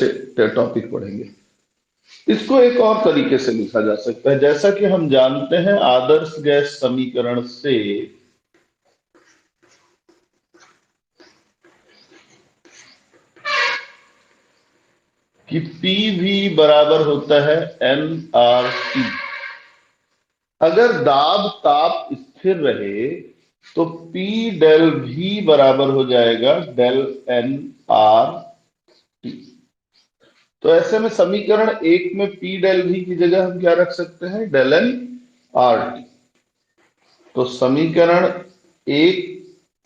Topic पढ़ेंगे। इसको एक और तरीके से लिखा जा सकता है, जैसा कि हम जानते हैं आदर्श गैस समीकरण से कि पी भी बराबर होता है एन आर टी। अगर दाब ताप स्थिर रहे तो पी डेल भी बराबर हो जाएगा डेल एन आर टी। तो ऐसे में समीकरण एक में पी डेल भी की जगह हम क्या रख सकते हैं, डेल एन आर टी। तो समीकरण एक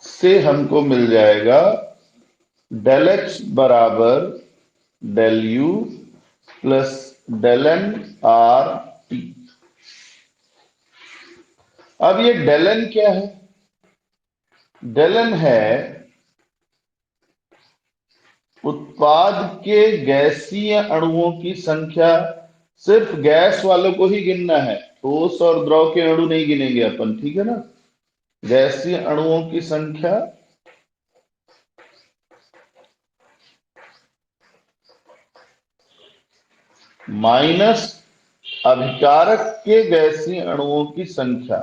से हमको मिल जाएगा डेल एच बराबर del u plus del n r t. अब ये डेल एन क्या है? डेल एन है उत्पाद के गैसीय अणुओं की संख्या। सिर्फ गैस वालों को ही गिनना है, ठोस और द्रव के अणु नहीं गिनेंगे अपन, ठीक है ना। गैसीय अणुओं की संख्या माइनस अभिकारक के गैसीय अणुओं की संख्या।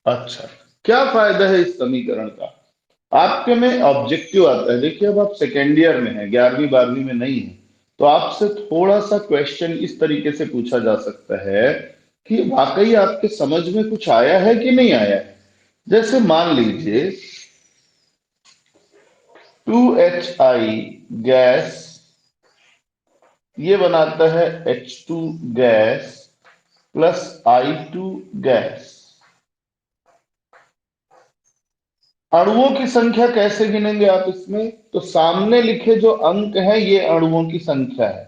अच्छा, क्या फायदा है इस समीकरण का? आपके में ऑब्जेक्टिव आता है। देखिए, अब आप सेकेंड ईयर में है, 11वीं 12वीं में नहीं है, तो आपसे थोड़ा सा क्वेश्चन इस तरीके से पूछा जा सकता है कि वाकई आपके समझ में कुछ आया है कि नहीं आया है। जैसे मान लीजिए 2HI गैस ये बनाता है H2 gas plus I2 gas. अणुओं की संख्या कैसे गिनेंगे आप इसमें? तो सामने लिखे जो अंक है ये अणुओं की संख्या है,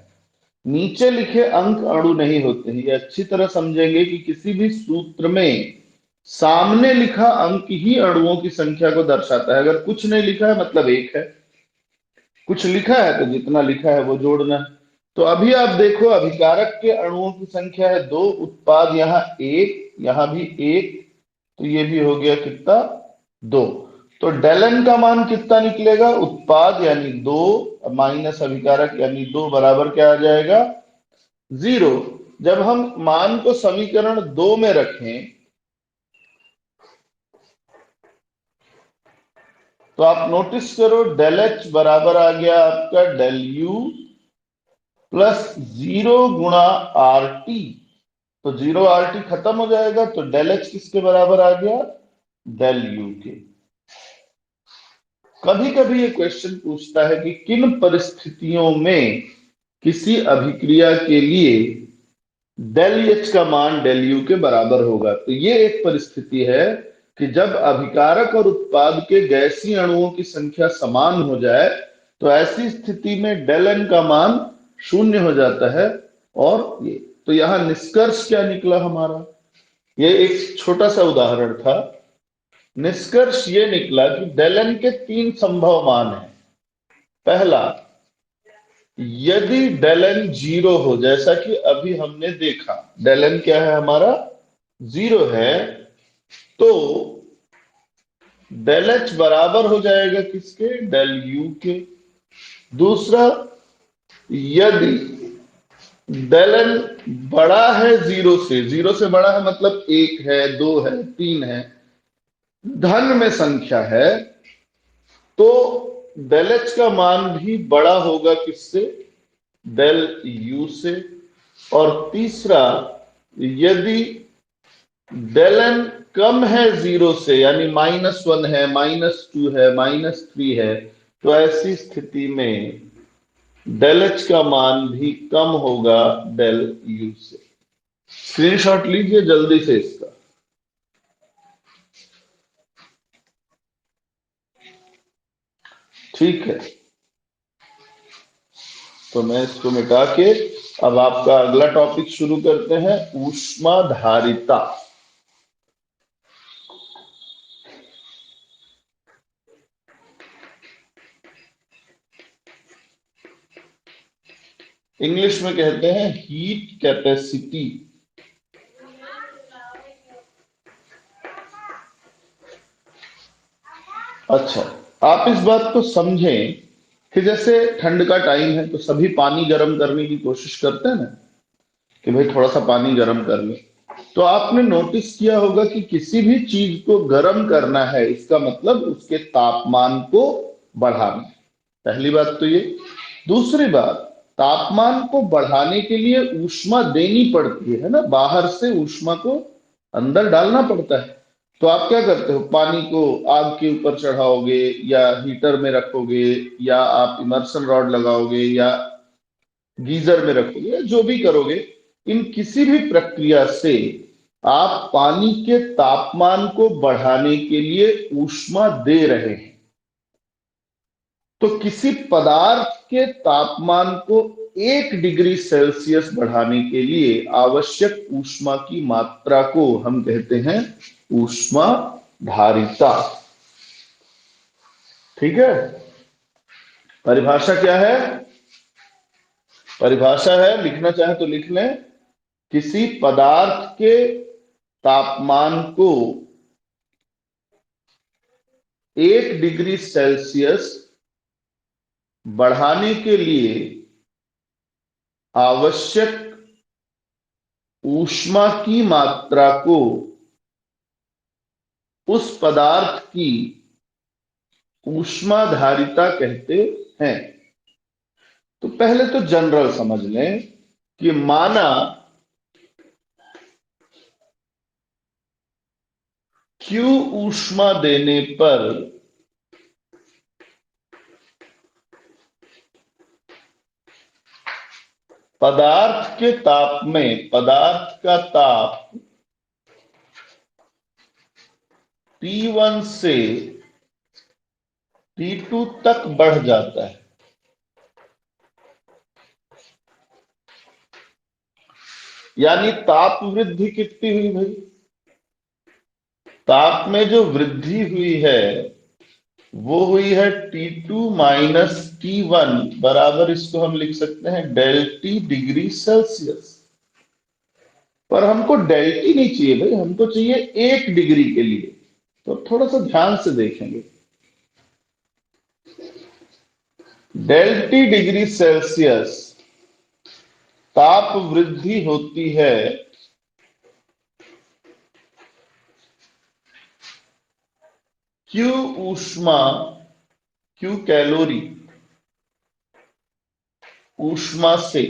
नीचे लिखे अंक अणु नहीं होते हैं। ये अच्छी तरह समझेंगे कि किसी भी सूत्र में सामने लिखा अंक ही अणुओं की संख्या को दर्शाता है। अगर कुछ नहीं लिखा है मतलब एक है, कुछ लिखा है तो जितना लिखा है वो जोड़ना है। तो अभी आप देखो, अभिकारक के अणुओं की संख्या है दो, उत्पाद यहाँ एक, यहाँ भी एक, तो ये भी हो गया कितना, दो। तो डेलन का मान कितना निकलेगा? उत्पाद यानी दो माइनस अभिकारक यानी दो बराबर क्या आ जाएगा, जीरो। जब हम मान को समीकरण दो में रखें तो आप नोटिस करो डेल एच बराबर आ गया आपका डेल यू प्लस जीरो गुणा आर टी। तो जीरो आर टी खत्म हो जाएगा, तो डेल एच किसके बराबर आ गया, डेल यू के। कभी कभी ये क्वेश्चन पूछता है कि किन परिस्थितियों में किसी अभिक्रिया के लिए डेल एच का मान डेल यू के बराबर होगा। तो ये एक परिस्थिति है कि जब अभिकारक और उत्पाद के गैसीय अणुओं की संख्या समान हो जाए तो ऐसी स्थिति में डेल एन का मान शून्य हो जाता है। और ये तो यहां निष्कर्ष क्या निकला हमारा, ये एक छोटा सा उदाहरण था। निष्कर्ष ये निकला कि डेल एन के तीन संभव मान हैं। पहला, यदि डेल एन जीरो हो, जैसा कि अभी हमने देखा डेल एन क्या है हमारा, जीरो है, तो डेल एच बराबर हो जाएगा किसके, डेल यू के। दूसरा, यदि डेल एन बड़ा है जीरो से, जीरो से बड़ा है मतलब एक है, दो है, तीन है, धन में संख्या है, तो डेल एच का मान भी बड़ा होगा किससे, डेल यू से। और तीसरा, यदि डेल एन कम है जीरो से, यानी -1 है, -2 है, -3 है, तो ऐसी स्थिति में डेल एच का मान भी कम होगा डेल यू से। स्क्रीनशॉट लीजिए जल्दी से इसका। ठीक है, तो मैं इसको मिटा के अब आपका अगला टॉपिक शुरू करते हैं, ऊष्माधारिता। इंग्लिश में कहते हैं हीट कैपेसिटी। अच्छा, आप इस बात को समझें कि जैसे ठंड का टाइम है तो सभी पानी गर्म करने की कोशिश करते हैं ना, कि भाई थोड़ा सा पानी गर्म कर ले। तो आपने नोटिस किया होगा कि किसी भी चीज को गर्म करना है, इसका मतलब उसके तापमान को बढ़ाना है। पहली बात तो ये। दूसरी बात, तापमान को बढ़ाने के लिए ऊष्मा देनी पड़ती है ना, बाहर से ऊष्मा को अंदर डालना पड़ता है। तो आप क्या करते हो, पानी को आग के ऊपर चढ़ाओगे या हीटर में रखोगे, या आप इमर्शन रॉड लगाओगे या गीजर में रखोगे, या जो भी करोगे, इन किसी भी प्रक्रिया से आप पानी के तापमान को बढ़ाने के लिए ऊष्मा दे रहे हैं। तो किसी पदार्थ के तापमान को 1 डिग्री सेल्सियस बढ़ाने के लिए आवश्यक ऊष्मा की मात्रा को हम कहते हैं ऊष्मा धारिता। ठीक है, परिभाषा क्या है? परिभाषा है, लिखना चाहे तो लिख लें, किसी पदार्थ के तापमान को 1 डिग्री सेल्सियस बढ़ाने के लिए आवश्यक ऊष्मा की मात्रा को उस पदार्थ की ऊष्माधारिता कहते हैं। तो पहले तो जनरल समझ लें कि माना Q ऊष्मा देने पर पदार्थ के ताप में पदार्थ का ताप T1 से T2 तक बढ़ जाता है। यानी ताप वृद्धि कितनी हुई भाई? ताप में जो वृद्धि हुई है वो हुई है T2 माइनस T1 बराबर, इसको हम लिख सकते हैं डेल टी डिग्री सेल्सियस। पर हमको डेल टी नहीं चाहिए भाई, हमको चाहिए 1 डिग्री के लिए। तो थोड़ा सा ध्यान से देखेंगे, डेल टी डिग्री सेल्सियस ताप वृद्धि होती है Q ऊष्मा, Q कैलोरी ऊष्मा से,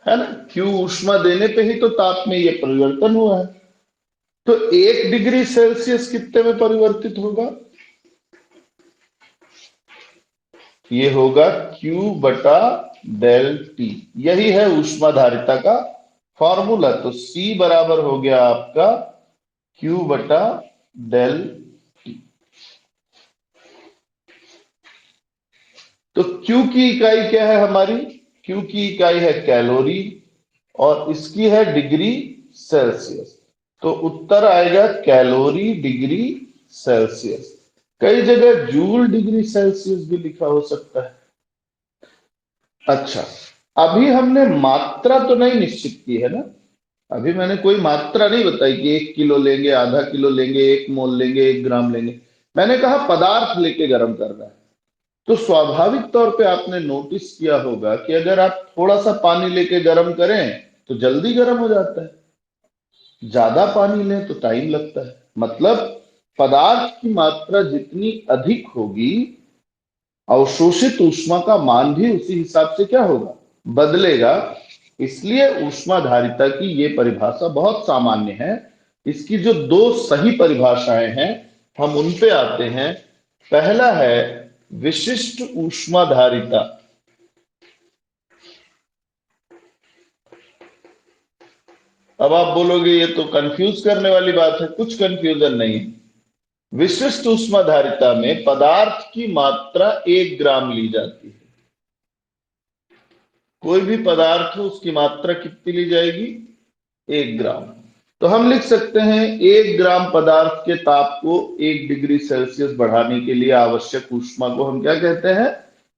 है ना। Q ऊष्मा देने पे ही तो ताप में ये परिवर्तन हुआ है। तो 1 डिग्री सेल्सियस कितने में परिवर्तित होगा? ये होगा Q बटा डेल टी। यही है ऊष्माधारिता का फॉर्मूला। तो C बराबर हो गया आपका Q बटा डेल टी। तो Q की इकाई क्या है हमारी? Q की इकाई है कैलोरी और इसकी है डिग्री सेल्सियस। तो उत्तर आएगा कैलोरी डिग्री सेल्सियस। कई जगह जूल डिग्री सेल्सियस भी लिखा हो सकता है। अच्छा, अभी हमने मात्रा तो नहीं निश्चित की है ना। अभी मैंने कोई मात्रा नहीं बताई कि 1 किलो लेंगे, आधा किलो लेंगे, 1 मोल लेंगे, 1 ग्राम लेंगे। मैंने कहा पदार्थ लेके गर्म करना है। तो स्वाभाविक तौर पे आपने नोटिस किया होगा कि अगर आप थोड़ा सा पानी लेके गर्म करें तो जल्दी गर्म हो जाता है, ज्यादा पानी लें तो टाइम लगता है। मतलब पदार्थ की मात्रा जितनी अधिक होगी, अवशोषित ऊष्मा का मान भी उसी हिसाब से क्या होगा, बदलेगा। इसलिए ऊष्माधारिता की ये परिभाषा बहुत सामान्य है। इसकी जो दो सही परिभाषाएं हैं हम उन पे आते हैं। पहला है विशिष्ट ऊष्माधारिता। अब आप बोलोगे ये तो कंफ्यूज करने वाली बात है। कुछ कंफ्यूजन नहीं है। विशिष्ट ऊष्माधारिता में पदार्थ की मात्रा 1 ग्राम ली जाती है। कोई भी पदार्थ हो उसकी मात्रा कितनी ली जाएगी? 1 ग्राम। तो हम लिख सकते हैं 1 ग्राम पदार्थ के ताप को 1 डिग्री सेल्सियस बढ़ाने के लिए आवश्यक ऊष्मा को हम क्या कहते हैं?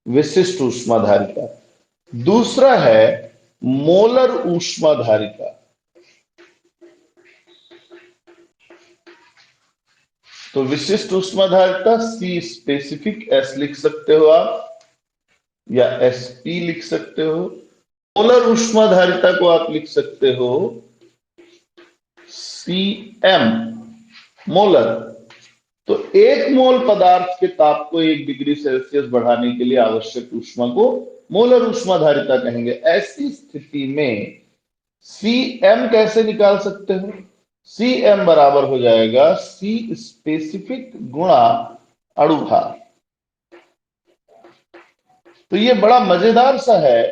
विशिष्ट ऊष्माधारिता। दूसरा है मोलर ऊष्माधारिता। तो विशिष्ट ऊष्माधारिता सी स्पेसिफिक एस लिख सकते हो आप, या एस पी लिख सकते हो। मोलर ऊष्माधारिता को आप लिख सकते हो सी एम मोलर। तो एक मोल पदार्थ के ताप को 1 डिग्री सेल्सियस बढ़ाने के लिए आवश्यक ऊष्मा को मोलर ऊष्माधारिता कहेंगे। ऐसी स्थिति में सी एम कैसे निकाल सकते हो? सी एम बराबर हो जाएगा सी स्पेसिफिक गुणा अणुभार। तो ये बड़ा मजेदार सा है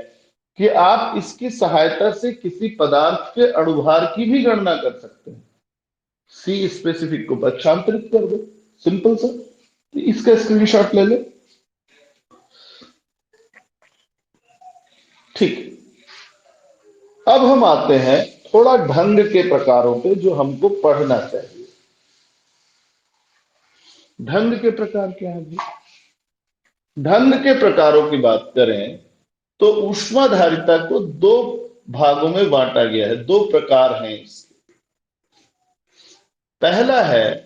कि आप इसकी सहायता से किसी पदार्थ के अणुभार की भी गणना कर सकते हैं। सी स्पेसिफिक को पक्षांतरित कर दो, सिंपल सा। तो इसका स्क्रीनशॉट ले ले। ठीक, अब हम आते हैं थोड़ा ढंग के प्रकारों पे जो हमको पढ़ना चाहिए। ढंग के प्रकार क्या है भाई? ढंग के प्रकारों की बात करें तो ऊष्माधारिता को दो भागों में बांटा गया है, दो प्रकार हैं इसके। पहला है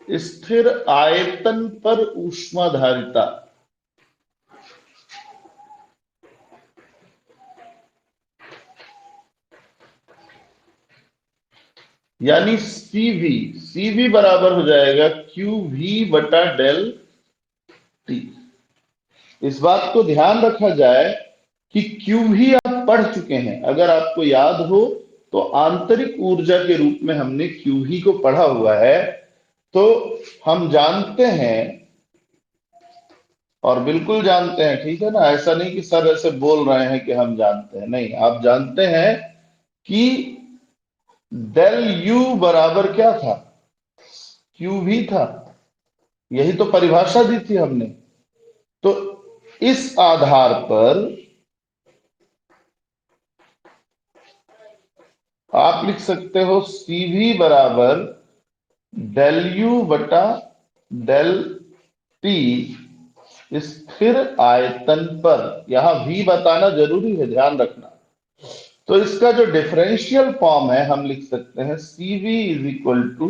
स्थिर आयतन पर ऊष्माधारिता। यानी सीवी, सीवी बराबर हो जाएगा क्यू वी बटा डेल टी। इस बात को ध्यान रखा जाए कि क्यू भी आप पढ़ चुके हैं। अगर आपको याद हो तो आंतरिक ऊर्जा के रूप में हमने क्यू ही को पढ़ा हुआ है। तो हम जानते हैं, और बिल्कुल जानते हैं, ठीक है ना? ऐसा नहीं कि सर ऐसे बोल रहे हैं कि हम जानते हैं, नहीं, आप जानते हैं कि डेल यू बराबर क्या था? क्यू भी था। यही तो परिभाषा दी थी हमने। तो इस आधार पर आप लिख सकते हो सीवी बराबर डेल यू बटा डेल टी स्थिर आयतन पर। यहां भी बताना जरूरी है, ध्यान रखना। तो इसका जो डिफरेंशियल फॉर्म है हम लिख सकते हैं CV is equal to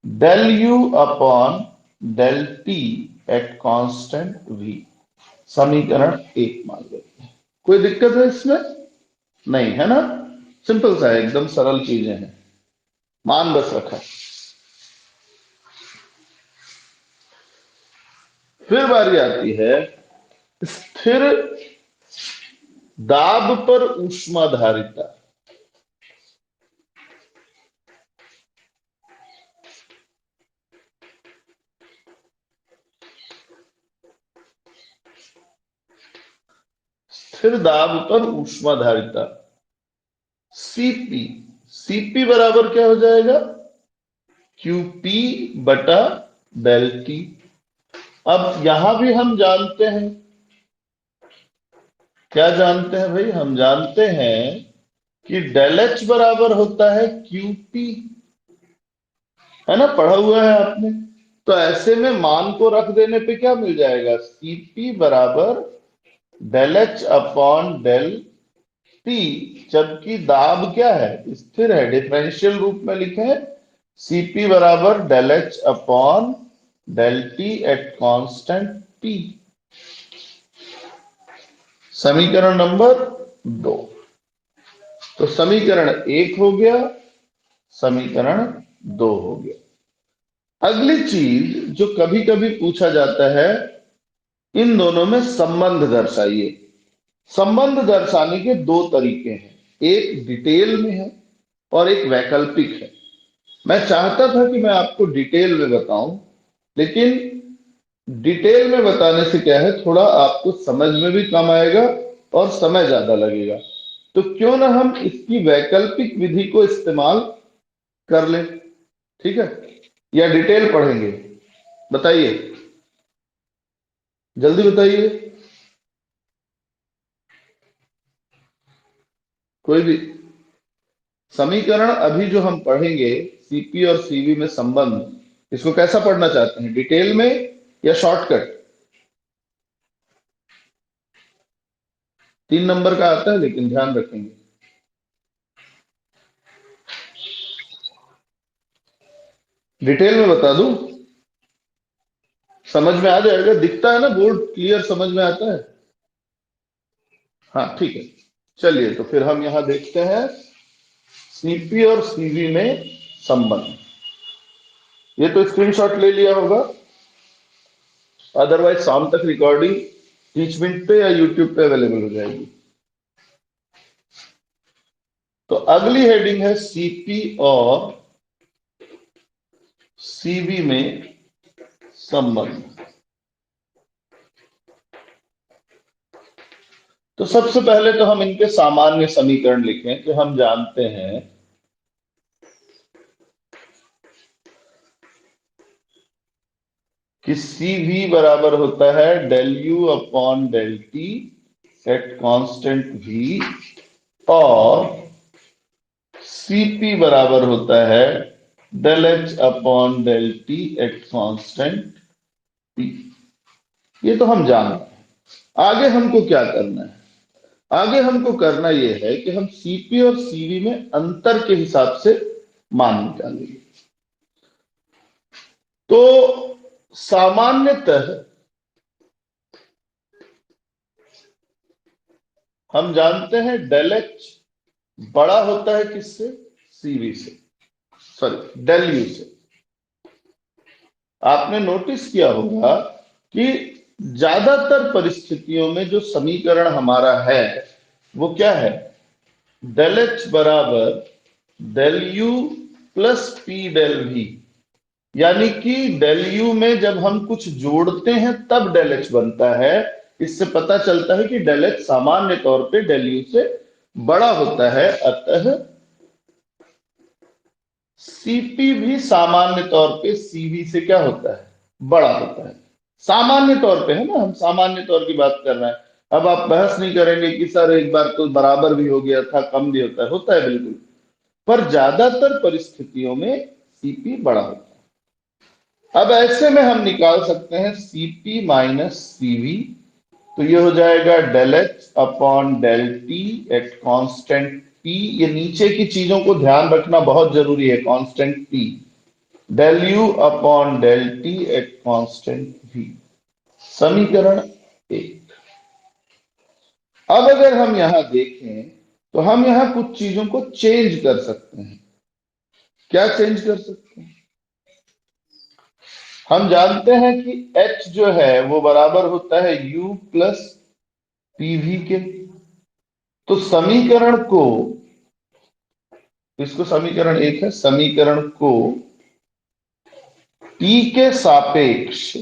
del u upon del t at constant v. समीकरण 1 मान लेते हैं। कोई दिक्कत है इसमें? नहीं है ना? सिंपल सा है, एकदम सरल चीजें हैं, मान बस रखा। फिर बारी आती है स्थिर दाब पर ऊष्माधारिता। स्थिर दाब पर ऊष्माधारिता सीपी। सीपी बराबर क्या हो जाएगा? क्यूपी बटा डेल टी। अब यहां भी हम जानते हैं, क्या जानते हैं भाई? हम जानते हैं कि डेल एच बराबर होता है क्यूपी, है ना? पढ़ा हुआ है आपने। तो ऐसे में मान को रख देने पे क्या मिल जाएगा? सीपी बराबर del h upon del t. जबकि दाब क्या है? स्थिर है, डिफरेंशियल रूप में लिखे सीपी बराबर del h upon del t at constant p. समीकरण नंबर 2। तो समीकरण 1 हो गया, समीकरण 2 हो गया। अगली चीज जो कभी कभी पूछा जाता है, इन दोनों में संबंध दर्शाइए। संबंध दर्शाने के दो तरीके हैं, एक डिटेल में है और एक वैकल्पिक है। मैं चाहता था कि मैं आपको डिटेल में बताऊं, लेकिन डिटेल में बताने से क्या है, थोड़ा आपको समझ में भी कम आएगा और समय ज्यादा लगेगा। तो क्यों ना हम इसकी वैकल्पिक विधि को इस्तेमाल कर लें, ठीक है? या डिटेल पढ़ेंगे? बताइए, जल्दी बताइए। कोई भी समीकरण अभी जो हम पढ़ेंगे, सीपी और सीवी में संबंध, इसको कैसा पढ़ना चाहते हैं, डिटेल में या शॉर्टकट? 3 नंबर का आता है, लेकिन ध्यान रखेंगे। डिटेल में बता दूं, समझ में आ जाएगा? दिखता है ना बोर्ड, क्लियर समझ में आता है? हाँ ठीक है। चलिए, तो फिर हम यहां देखते हैं सीपी और सीवी में संबंध। ये तो स्क्रीनशॉट ले लिया होगा, अदरवाइज शाम तक रिकॉर्डिंग टीच मिनट पे या यूट्यूब पे अवेलेबल हो जाएगी। तो अगली हेडिंग है सीपी और सीवी में संबंध। तो सबसे पहले तो हम इनके सामान्य समीकरण लिखें कि हम जानते हैं कि CV बराबर होता है del U upon del T eight constant V, और CP बराबर होता है del H upon del T eight constant P। ये तो हम जानते हैं। आगे हमको क्या करना है? आगे हमको करना यह है कि हम CP और CV में अंतर के हिसाब से मान निकालेंगे। तो सामान्यतः हम जानते हैं डेल एच बड़ा होता है किससे? सीवी से, सॉरी डेल यू से। आपने नोटिस किया होगा कि ज्यादातर परिस्थितियों में जो समीकरण हमारा है वो क्या है? डेल एच बराबर del u plus p del v. यानी कि डेल यू में जब हम कुछ जोड़ते हैं तब डेल एच बनता है। इससे पता चलता है कि डेल एच सामान्य तौर पे डेल यू से बड़ा होता है, अतः सीपी भी सामान्य तौर पे सीवी से क्या होता है? बड़ा होता है। सामान्य तौर पे है ना, हम सामान्य तौर की बात कर रहे हैं। अब आप बहस नहीं करेंगे कि सर एक बार तो बराबर भी हो गया था, कम भी होता है बिल्कुल। पर ज्यादातर परिस्थितियों में सीपी बड़ा होता है। अब ऐसे में हम निकाल सकते हैं सीपी माइनस सीवी। तो ये हो जाएगा del h upon del t at constant p. ये नीचे की चीजों को ध्यान रखना बहुत जरूरी है। Constant p del u upon del t at constant v, समीकरण एक। अब अगर हम यहां देखें तो हम यहां कुछ चीजों को चेंज कर सकते हैं। क्या चेंज कर सकते हैं? हम जानते हैं कि H जो है वो बराबर होता है U प्लस पीवी के। तो समीकरण को, इसको समीकरण एक है, समीकरण को T के सापेक्ष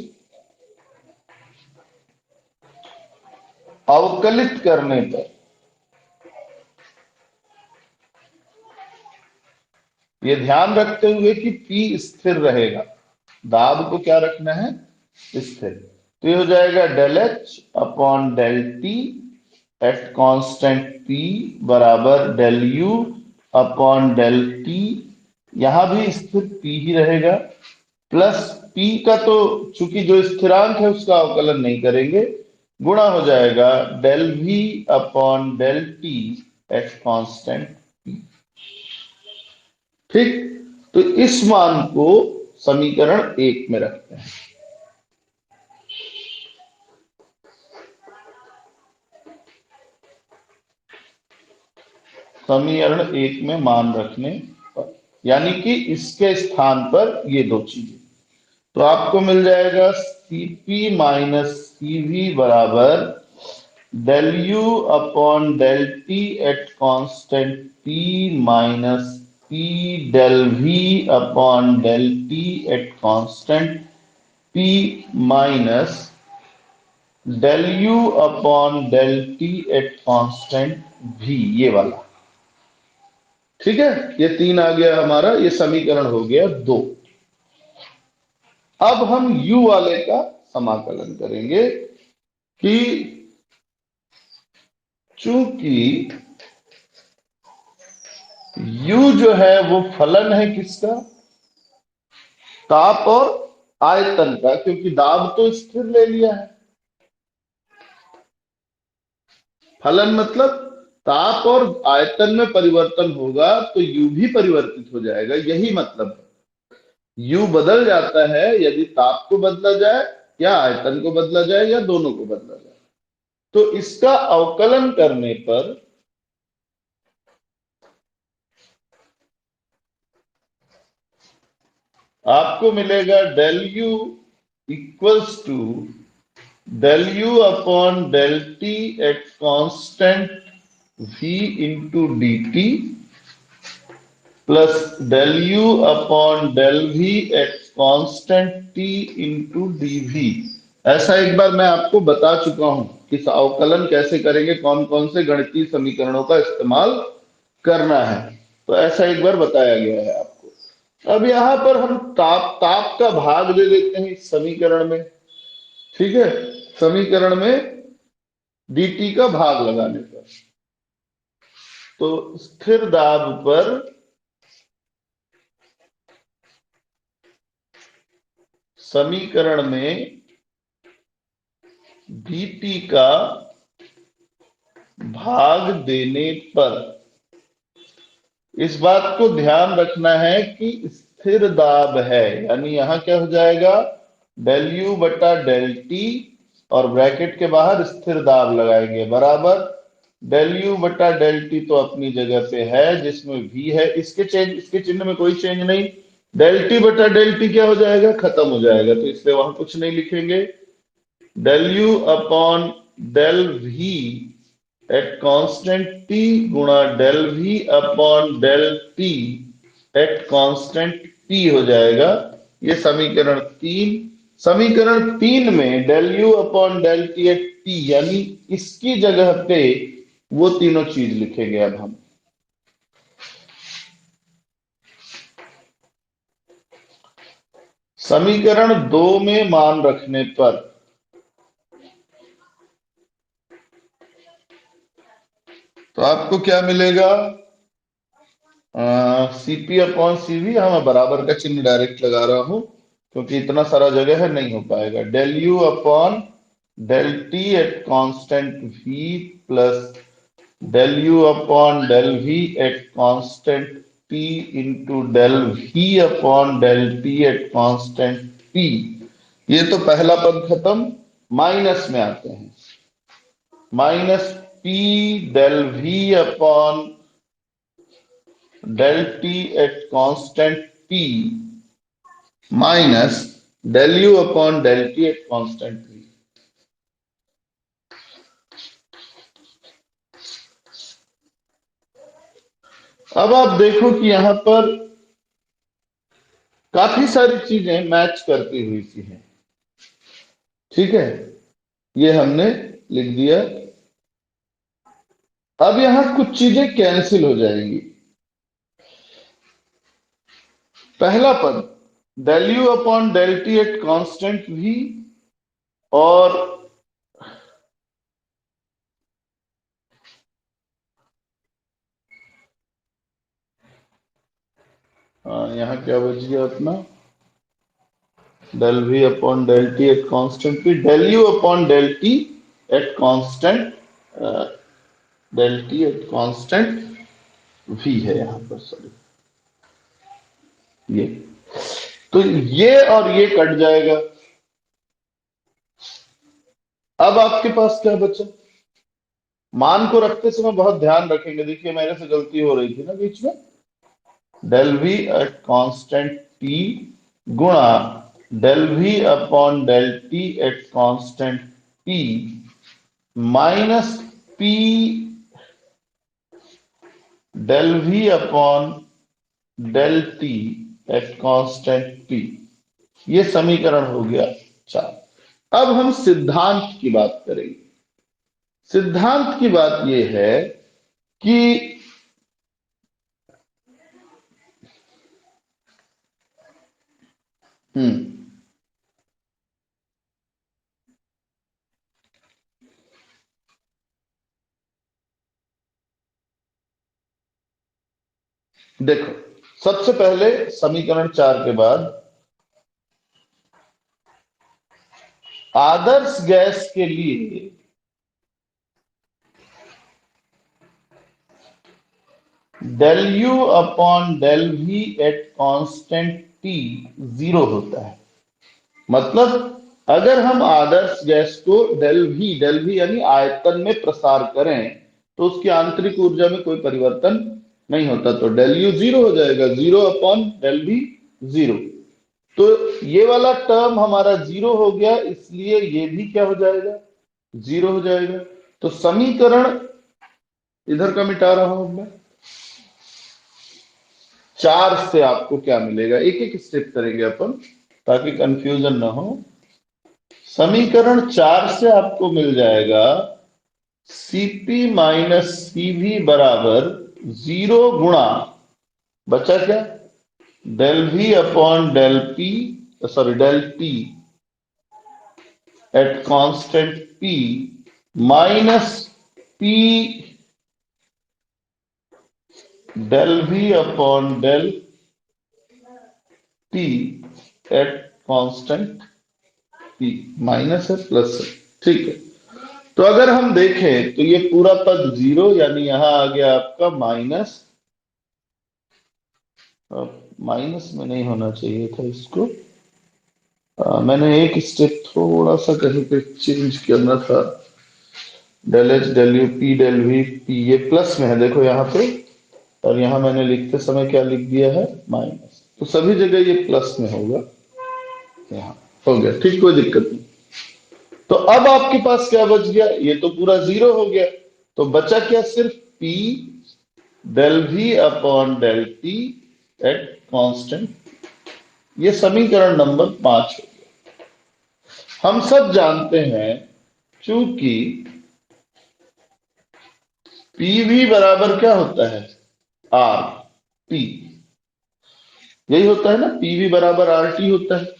अवकलित करने पर ये ध्यान रखते हुए कि P स्थिर रहेगा, दाब को क्या रखना है? स्थिर। तो ये हो जाएगा del h upon del t at constant P बराबर del u upon del t, यहां भी स्थिर P ही रहेगा, प्लस P का तो चूंकि जो स्थिरांक है उसका अवकलन नहीं करेंगे, गुणा हो जाएगा del V upon del t at constant. ठीक। तो इस मान को समीकरण एक में रखते हैं। समीकरण एक में मान रखने पर, यानी कि इसके स्थान पर ये दो चीजें, तो आपको मिल जाएगा सीपी माइनस सीवी बराबर del u upon del t at constant p minus p del v upon del t at constant p minus del u upon del t at constant भी, ये वाला। ठीक है, ये तीन आ गया हमारा, ये समीकरण हो गया दो। अब हम u वाले का समाकलन करेंगे कि चूंकि u जो है वो फलन है किसका? ताप और आयतन का, क्योंकि दाब तो स्थिर ले लिया है। फलन मतलब ताप और आयतन में परिवर्तन होगा तो यू भी परिवर्तित हो जाएगा, यही मतलब है। यू बदल जाता है यदि ताप को बदला जाए या आयतन को बदला जाए या दोनों को बदला जाए। तो इसका अवकलन करने पर आपको मिलेगा del u equals to del u upon del t at constant v into d t plus del u upon del v at constant t into d v. ऐसा एक बार मैं आपको बता चुका हूं कि अवकलन कैसे करेंगे, कौन कौन से गणितीय समीकरणों का इस्तेमाल करना है। तो ऐसा एक बार बताया गया है आपको। अब यहां पर हम ताप ताप का भाग दे देते हैं इस समीकरण में। ठीक है, समीकरण में dt का भाग लगाने पर तो स्थिर दाब पर समीकरण में dt का भाग देने पर इस बात को ध्यान रखना है कि स्थिर दाब है, यानी यहां क्या हो जाएगा, डेल यू बटा डेल टी और ब्रैकेट के बाहर स्थिर दाब लगाएंगे बराबर डेल यू बटा डेल टी तो अपनी जगह पे है जिसमें वी है, इसके चिन्ह में कोई चेंज नहीं। डेल टी बटा डेल टी क्या हो जाएगा, खत्म हो जाएगा, तो इसलिए वहां कुछ नहीं लिखेंगे। Del u upon del v at constant t गुणा del v upon del t at constant p हो जाएगा। ये समीकरण 3। समीकरण 3 में del u upon del t at t यानी इसकी जगह पे वो तीनों चीज लिखेंगे अब हम। समीकरण 2 में मान रखने पर तो आपको क्या मिलेगा, सीपी अपॉन सीवी, हाँ मैं बराबर का चिन्ह डायरेक्ट लगा रहा हूं क्योंकि इतना सारा जगह है नहीं हो पाएगा। Del u upon del t at constant v plus del u upon del v at constant p into del v upon del t at constant p. ये तो पहला पद खत्म। माइनस में आते हैं, minus p del v upon del t at constant p minus del u upon del t at constant p. अब आप देखो कि यहां पर काफी सारी चीजें मैच करती हुई सी हैं। ठीक है, ये हमने लिख दिया। अब यहां कुछ चीजें कैंसिल हो जाएंगी। पहला पद del u upon del t at constant v और यहां क्या बच गया अपना, del v upon del t at constant p, del u upon del t at constant del t at constant v है यहां पर, सॉरी ये। तो ये और ये कट जाएगा। अब आपके पास क्या बचा, मान को रखते समय बहुत ध्यान रखेंगे, देखिए मेरे से गलती हो रही थी ना बीच में। Del v at constant t गुणा del v upon del t at constant p minus p del v upon del t at constant p. ये समीकरण हो गया 4। अब हम सिद्धांत की बात करेंगे। सिद्धांत की बात यह है कि देखो, सबसे पहले समीकरण 4 के बाद आदर्श गैस के लिए del u upon del v at constant t zero होता है। मतलब अगर हम आदर्श गैस को डेल वी यानी आयतन में प्रसार करें तो उसकी आंतरिक ऊर्जा में कोई परिवर्तन नहीं होता, तो डेल यू जीरो हो जाएगा, zero upon del v zero. तो ये वाला टर्म हमारा जीरो हो गया, इसलिए ये भी क्या हो जाएगा, जीरो हो जाएगा। तो समीकरण इधर का मिटा रहा हूं मैं। चार से आपको क्या मिलेगा, एक एक स्टेप करेंगे अपन ताकि कंफ्यूजन ना हो। समीकरण चार से आपको मिल जाएगा सीपी माइनस सीवी बराबर जीरो गुणा, बचा क्या, del v upon del p, sorry del t at constant p minus p del v upon del t at constant p. Minus है प्लस है, ठीक है। तो अगर हम देखें तो ये पूरा पद जीरो, यानी यहां आ गया आपका माइनस, माइनस में नहीं होना चाहिए था इसको, मैंने एक स्टेप थोड़ा सा कहीं पे चेंज करना था। Del h del u p del v p, ये प्लस में है देखो यहाँ पे, और यहाँ मैंने लिखते समय क्या लिख दिया है, माइनस। तो सभी जगह ये प्लस में होगा, यहाँ हो गया, ठीक, कोई दिक्कत नहीं। तो अब आपके पास क्या बच गया, ये तो पूरा जीरो हो गया, तो बचा क्या, सिर्फ p del v upon del t at constant. ये समीकरण नंबर 5 है। हम सब जानते हैं चूंकि पीवी बराबर क्या होता है, आर टी, यही होता है ना, पीवी बराबर आर टी होता है।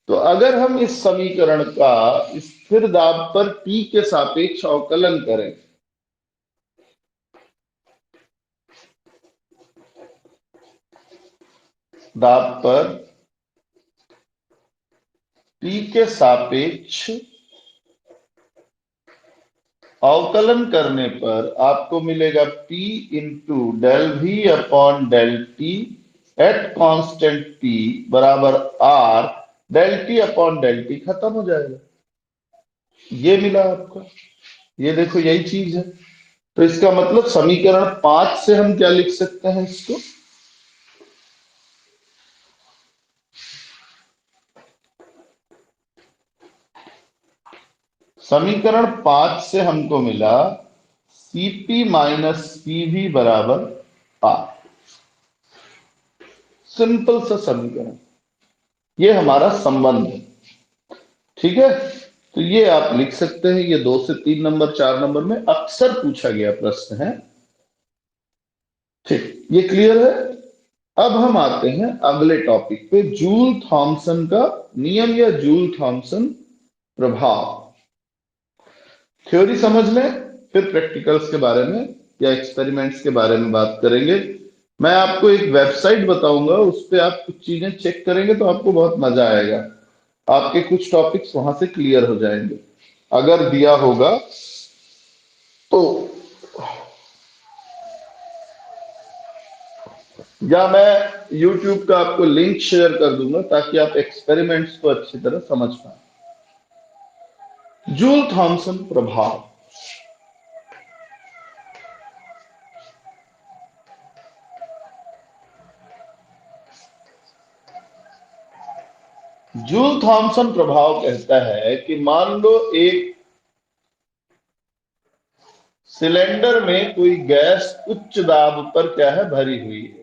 तो अगर हम इस समीकरण का स्थिर दाब पर टी के सापेक्ष अवकलन करें, दाब पर टी के सापेक्ष अवकलन करने पर आपको मिलेगा P into del v upon del t at constant P बराबर R del t upon del t, खत्म हो जाएगा। ये मिला आपका, ये देखो यही चीज है। तो इसका मतलब समीकरण 5 से हम क्या लिख सकते हैं इसको, समीकरण 5 से हमको मिला Cp माइनस Cv बराबर R। सिंपल सा समीकरण, ये हमारा संबंध है, ठीक है। तो ये आप लिख सकते हैं, ये 2 से 3 नंबर 4 नंबर में अक्सर पूछा गया प्रश्न है, ठीक, ये क्लियर है। अब हम आते हैं अगले टॉपिक पे, जूल थॉमसन का नियम या जूल थॉमसन प्रभाव। थ्योरी समझ लें, फिर प्रैक्टिकल्स के बारे में या एक्सपेरिमेंट्स के बारे में बात करेंगे। मैं आपको एक वेबसाइट बताऊंगा, उस पर आप कुछ चीजें चेक करेंगे तो आपको बहुत मजा आएगा, आपके कुछ टॉपिक्स वहां से क्लियर हो जाएंगे अगर दिया होगा तो। या मैं YouTube का आपको लिंक शेयर कर दूंगा ताकि आप एक्सपेरिमेंट्स को अच्छी तरह समझ पाए। जूल थॉमसन प्रभाव, जूल थॉमसन प्रभाव कहता है कि मान लो एक सिलेंडर में कोई गैस उच्च दाब पर क्या है, भरी हुई है।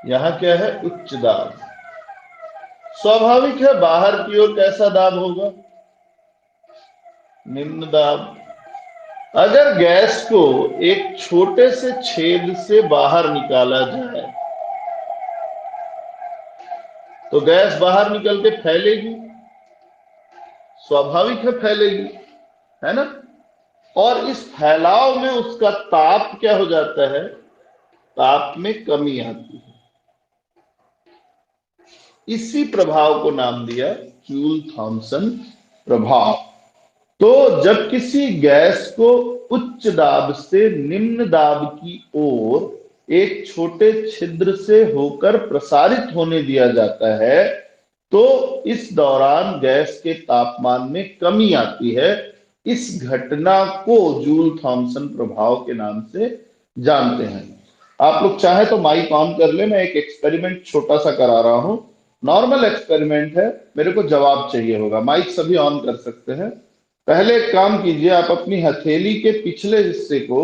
यहां क्या है, उच्च दाब। स्वाभाविक है बाहर की ओर कैसा दाब होगा, निम्न दाब। अगर गैस को एक छोटे से छेद से बाहर निकाला जाए तो गैस बाहर निकल के फैलेगी, स्वाभाविक है फैलेगी, है ना। और इस फैलाव में उसका ताप क्या हो जाता है, ताप में कमी आती है। इसी प्रभाव को नाम दिया जूल थॉमसन प्रभाव। तो जब किसी गैस को उच्च दाब से निम्न दाब की ओर एक छोटे छिद्र से होकर प्रसारित होने दिया जाता है, तो इस दौरान गैस के तापमान में कमी आती है। इस घटना को जूल थॉमसन प्रभाव के नाम से जानते हैं। आप लोग चाहे तो माइक ऑन कर ले, मैं एक एक्सपेरिमेंट छोटा सा करा रहा हूं। नॉर्मल एक्सपेरिमेंट है, मेरे को जवाब चाहिए होगा। माइक सभी ऑन कर सकते हैं। पहले एक काम कीजिए, आप अपनी हथेली के पिछले हिस्से को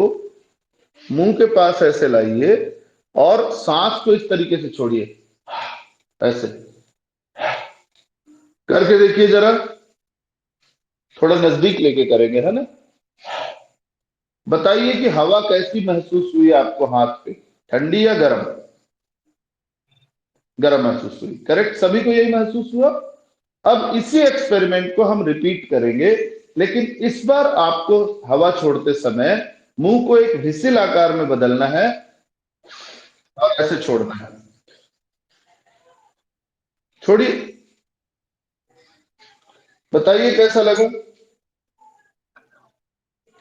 मुंह के पास ऐसे लाइए और सांस को इस तरीके से छोड़िए, ऐसे करके देखिए जरा। थोड़ा नजदीक लेके करेंगे, है ना। बताइए कि हवा कैसी महसूस हुई आपको हाथ पे, ठंडी या गर्म? गर्म महसूस हुई, करेक्ट। सभी को यही महसूस हुआ। अब इसी एक्सपेरिमेंट को हम रिपीट करेंगे, लेकिन इस बार आपको हवा छोड़ते समय मुंह को एक व्हिसिल आकार में बदलना है और ऐसे छोड़ना है। छोड़िए, बताइए कैसा लगा।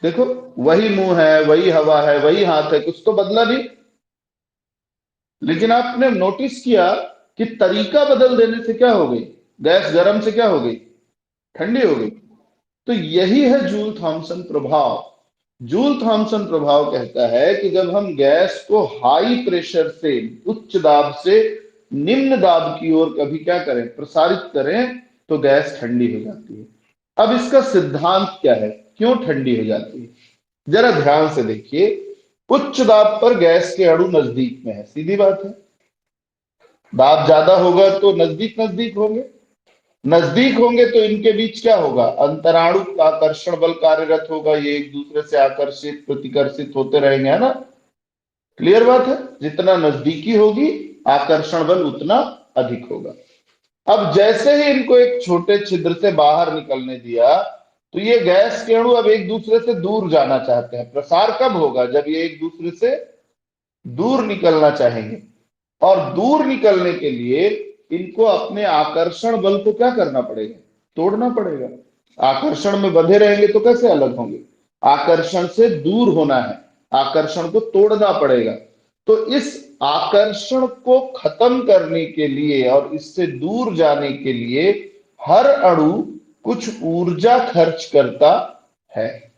देखो, वही मुंह है, वही हवा है, वही हाथ है, कुछ तो बदला नहीं। लेकिन आपने नोटिस किया कि तरीका बदल देने से क्या हो गई? गैस गर्म से क्या हो गई? ठंडी हो गई। तो यही है जूल थॉमसन प्रभाव। जूल थॉमसन प्रभाव कहता है कि जब हम गैस को हाई प्रेशर से, उच्च दाब से निम्न दाब की ओर कभी क्या करें, प्रसारित करें, तो गैस ठंडी हो जाती है। अब इसका सिद्धांत क्या है, क्यों ठंडी हो जाती है? जरा ध्यान से देखिए। उच्च दाब पर गैस के अणु नजदीक में है, सीधी बात है। दाब ज्यादा होगा तो नजदीक नजदीक होंगे। नजदीक होंगे तो इनके बीच क्या होगा? अंतराणु आकर्षण बल कार्यरत होगा, ये एक दूसरे से आकर्षित प्रतिकर्षित होते रहेंगे, है ना। क्लियर बात है। जितना नजदीकी होगी आकर्षण बल उतना अधिक होगा। अब जैसे ही इनको एक छोटे छिद्र से बाहर निकलने दिया, तो ये गैस के अणु अब एक दूसरे से दूर जाना चाहते हैं। प्रसार कब होगा? जब ये एक दूसरे से दूर निकलना चाहेंगे। और दूर निकलने के लिए इनको अपने आकर्षण बल को क्या करना पड़ेगा? तोड़ना पड़ेगा। आकर्षण में बंधे रहेंगे तो कैसे अलग होंगे? आकर्षण से दूर होना है, आकर्षण को तोड़ना पड़ेगा। तो इस आकर्षण को खत्म करने के लिए और इससे दूर जाने के लिए हर अणु कुछ ऊर्जा खर्च करता है।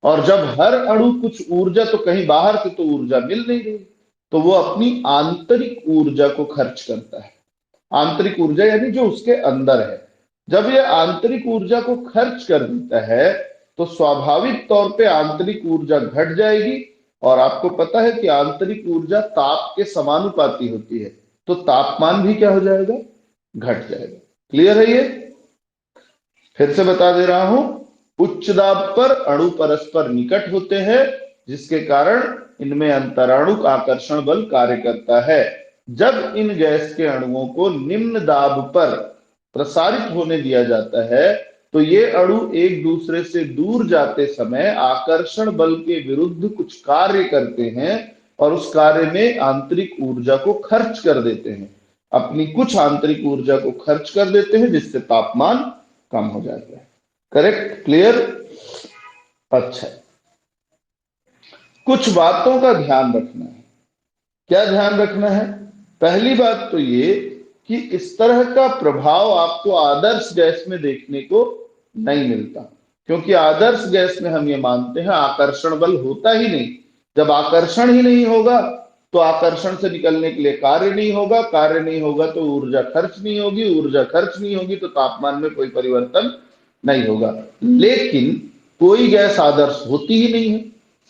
और जब हर अणु कुछ ऊर्जा, तो कहीं बाहर से तो ऊर्जा मिल नहीं रही, तो वो अपनी आंतरिक ऊर्जा को खर्च करता है। आंतरिक ऊर्जा यानी जो उसके अंदर है। जब ये आंतरिक ऊर्जा को खर्च कर देता है, तो स्वाभाविक तौर पे आंतरिक ऊर्जा घट जाएगी। और आपको पता है कि आंतरिक ऊर्जा ताप के समानुपाती होती है, तो तापमान भी क्या हो जाएगा? घट जाएगा। क्लियर है ये? फिर से बता दे रहा हूं। उच्च दाब पर अणु परस्पर निकट होते हैं, जिसके कारण इनमें अंतराणु आकर्षण बल कार्य करता है। जब इन गैस के अणुओं को निम्न दाब पर प्रसारित होने दिया जाता है, तो ये अणु एक दूसरे से दूर जाते समय आकर्षण बल के विरुद्ध कुछ कार्य करते हैं और उस कार्य में आंतरिक ऊर्जा को खर्च कर देते हैं। अपनी कुछ आंतरिक ऊर्जा को खर्च कर देते हैं, जिससे तापमान कम हो जाता है। करेक्ट? क्लियर? अच्छा, कुछ बातों का ध्यान रखना है। क्या ध्यान रखना है? पहली बात तो ये कि इस तरह का प्रभाव आपको आदर्श गैस में देखने को नहीं मिलता, क्योंकि आदर्श गैस में हम ये मानते हैं आकर्षण बल होता ही नहीं। जब आकर्षण ही नहीं होगा, तो आकर्षण से निकलने के लिए कार्य नहीं होगा, कार्य नहीं होगा तो ऊर्जा खर्च नहीं होगी, ऊर्जा खर्च नहीं होगी तो तापमान में कोई परिवर्तन नहीं होगा। लेकिन कोई गैस आदर्श होती ही नहीं है।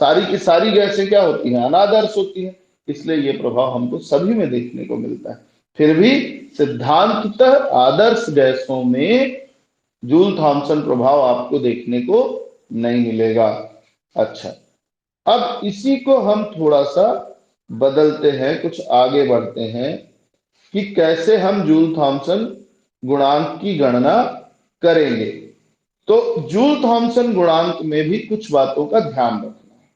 सारी की सारी गैसें क्या होती हैं? अनादर्श होती हैं। इसलिए ये प्रभाव हमको सभी में देखने को मिलता है। फिर भी सिद्धांततः आदर्श गैसों में जूल थॉमसन प्रभाव आपको देखने को नहीं मिलेगा। अच्छा, अब इसी को हम थोड़ा सा बदलते हैं, कुछ आगे बढ़ते हैं कि कैसे हम जूल थॉमसन गुणांक की गणना करेंगे। तो जूल थॉमसन गुणांक में भी कुछ बातों का ध्यान रखना है।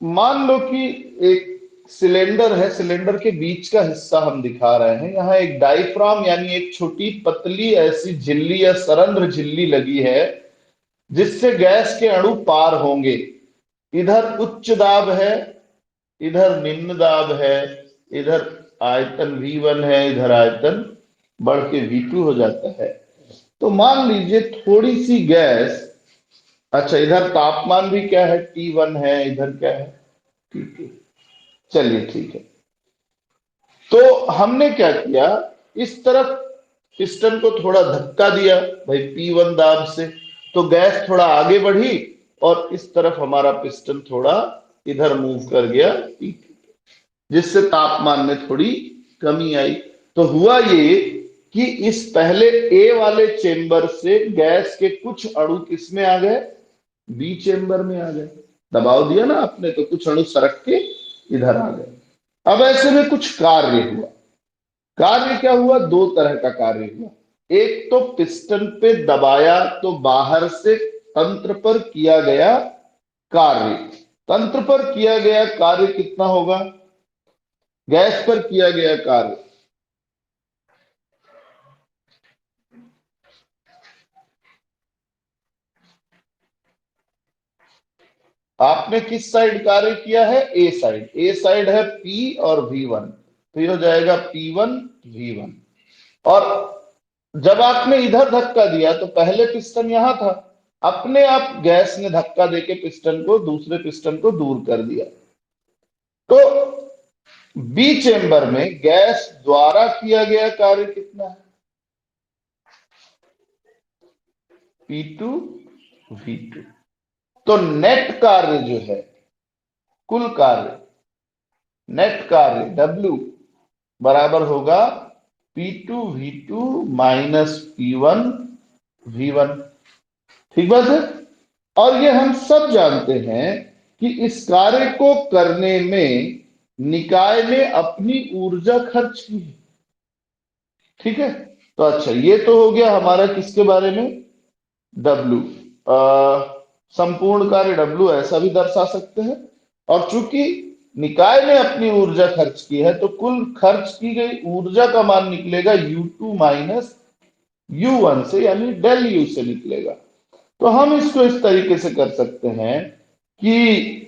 मान लो कि एक सिलेंडर है, सिलेंडर के बीच का हिस्सा हम दिखा रहे हैं। यहाँ एक डायफ्राम यानी एक छोटी पतली ऐसी झिल्ली या सरंध्र झिल्ली लगी है जिससे गैस के अणु पार होंगे। इधर उच्च दाब है, इधर निम्न दाब है, इधर आयतन V1 है, इधर आयतन बढ़ के V2 हो जाता है। तो मान लीजिए थोड़ी सी गैस, अच्छा इधर तापमान भी क्या है, T1 है, इधर क्या है, T2। चलिए ठीक है। तो हमने क्या किया, इस तरफ पिस्टन को थोड़ा धक्का दिया भाई P1 दाब से, तो गैस थोड़ा आगे बढ़ी और इस तरफ हमारा पिस्टन थोड़ा इधर मूव कर गया P2, जिससे तापमान में थोड़ी कमी आई। तो हुआ ये कि इस पहले A वाले चेंबर से गैस के कुछ अणु किस में आ गए, B चेंबर में आ गए। दबाव दिया ना आपने तो कुछ अणु सरक के इधर आ गए। अब ऐसे में कुछ कार्य हुआ। कार्य क्या हुआ, दो तरह का कार्य हुआ। एक तो पिस्टन पे दबाया तो बाहर से तंत्र पर किया गया कार्य, तंत्र पर किया गया कार्य कितना होगा, गैस पर किया गया कार्य आपने किस साइड कार्य किया है, ए साइड। ए साइड है P और V1, तो ये हो जाएगा P1 V1। और जब आपने इधर धक्का दिया तो पहले पिस्टन यहां था, अपने आप गैस ने धक्का देके पिस्टन को, दूसरे पिस्टन को दूर कर दिया। तो बी चेंबर में गैस द्वारा किया गया कार्य कितना है, P2 V2। तो नेट कार्य जो है, कुल कार्य, नेट कार्य W बराबर होगा P2 V2 minus P1 V1। ठीक बात है। और ये हम सब जानते हैं कि इस कार्य को करने में निकाय ने अपनी ऊर्जा खर्च की है। ठीक है। तो अच्छा, ये तो हो गया हमारा किसके बारे में, W। संपूर्ण कार्य W ऐसा भी दर्शा सकते हैं। और चूंकि निकाय ने अपनी ऊर्जा खर्च की है तो कुल खर्च की गई ऊर्जा का मान निकलेगा U2 माइनस U1 से, यानी डेल U से निकलेगा। तो हम इसको इस तरीके से कर सकते हैं कि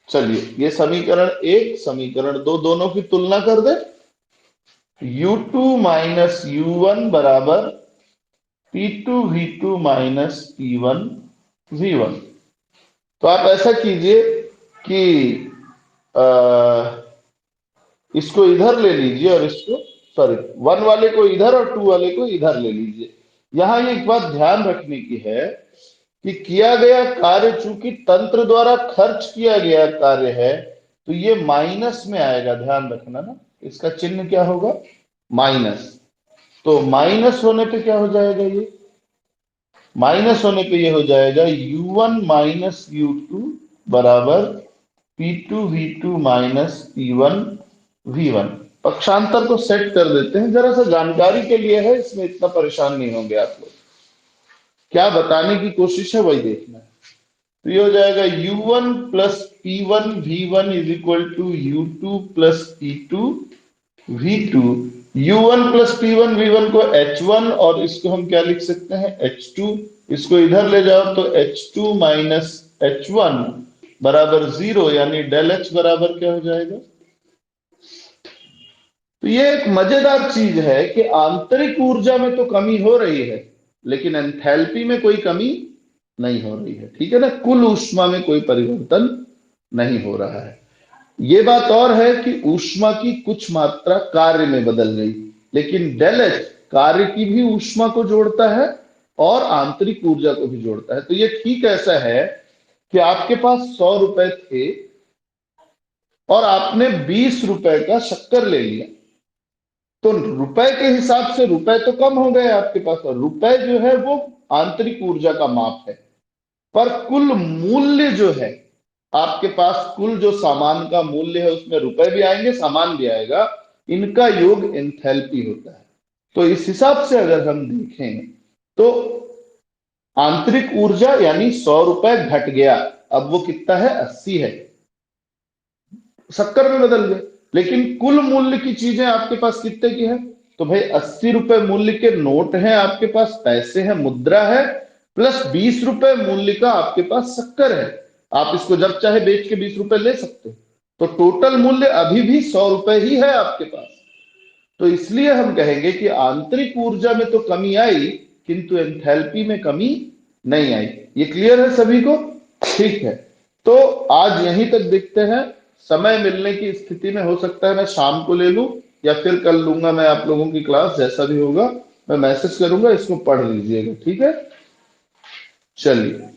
चलिए ये समीकरण एक, समीकरण दो, दोनों की तुलना कर दे। U2 माइनस U1 बराबर P2 V2 minus P1 V1। तो आप ऐसा कीजिए कि इसको इधर ले लीजिए और इसको, सॉरी, 1 वाले को इधर और 2 वाले को इधर ले लीजिए। यहां एक बात ध्यान रखने की है कि किया गया कार्य चूंकि तंत्र द्वारा खर्च किया गया कार्य है तो ये माइनस में आएगा, ध्यान रखना ना, इसका चिन्ह क्या होगा, माइनस। तो माइनस होने पे क्या हो जाएगा, ये माइनस होने पे ये हो जाएगा U1 माइनस U2 बराबर P2 V2 minus P1 V1। पक्षांतर को सेट कर देते हैं, जरा सा जानकारी के लिए है, इसमें इतना परेशान नहीं होंगे आप लोग। क्या बताने की कोशिश है वही देखना है। तो ये हो जाएगा U1 plus P1 V1 is equal to U2 plus P2 V2। U1 plus P1 V1 को H1 और इसको हम क्या लिख सकते हैं, H2। इसको इधर ले जाओ तो H2 माइनस H1 बराबर 0, यानी डेल H बराबर क्या हो जाएगा। तो ये एक मजेदार चीज है कि आंतरिक ऊर्जा में तो कमी हो रही है लेकिन एंथैल्पी में कोई कमी नहीं हो रही है। ठीक है ना, कुल ऊष्मा में कोई परिवर्तन नहीं हो रहा है। ये बात और है कि ऊष्मा की कुछ मात्रा कार्य में बदल गई, लेकिन डेल एच कार्य की भी ऊष्मा को जोड़ता है और आंतरिक ऊर्जा को भी जोड़ता है। तो ये ठीक ऐसा है कि आपके पास 100 रुपए थे और आपने 20 रुपए का शक्कर ले लिया, तो रुपए के हिसाब से रुपए तो कम हो गए आपके पास, और रुपए जो है वो आंतरिक ऊर्जा का माप है। पर कुल मूल्य जो है आपके पास, कुल जो सामान का मूल्य है उसमें रुपए भी आएंगे, सामान भी आएगा, इनका योग एंथैल्पी होता है। तो इस हिसाब से अगर हम देखें तो आंतरिक ऊर्जा यानी 100 रुपए घट गया, अब वो कितना है, 80 है, शक्कर में बदल गए। लेकिन कुल मूल्य की चीजें आपके पास कितने की है, तो भाई 80 रुपए मूल्य के नोट हैं आपके पास, पैसे हैं, मुद्रा है, प्लस 20 रुपए मूल्य का आपके पास शक्कर है। आप इसको जब चाहे बेच के 20 रुपए ले सकते हो। तो टोटल मूल्य अभी भी 100 रुपए ही है आपके पास। तो इसलिए हम कहेंगे कि आंतरिक ऊर्जा में तो कमी आई, किंतु एंथैल्पी में कमी नहीं आई। ये क्लियर है सभी को? ठीक है, तो आज यहीं तक देखते हैं। समय मिलने की स्थिति में हो सकता है मैं शाम को ले लूं, या फिर कल लूंगा मैं आप लोगों की क्लास, जैसा भी होगा मैं मैसेज करूंगा, इसको पढ़ लीजिएगा, ठीक है? चलिए।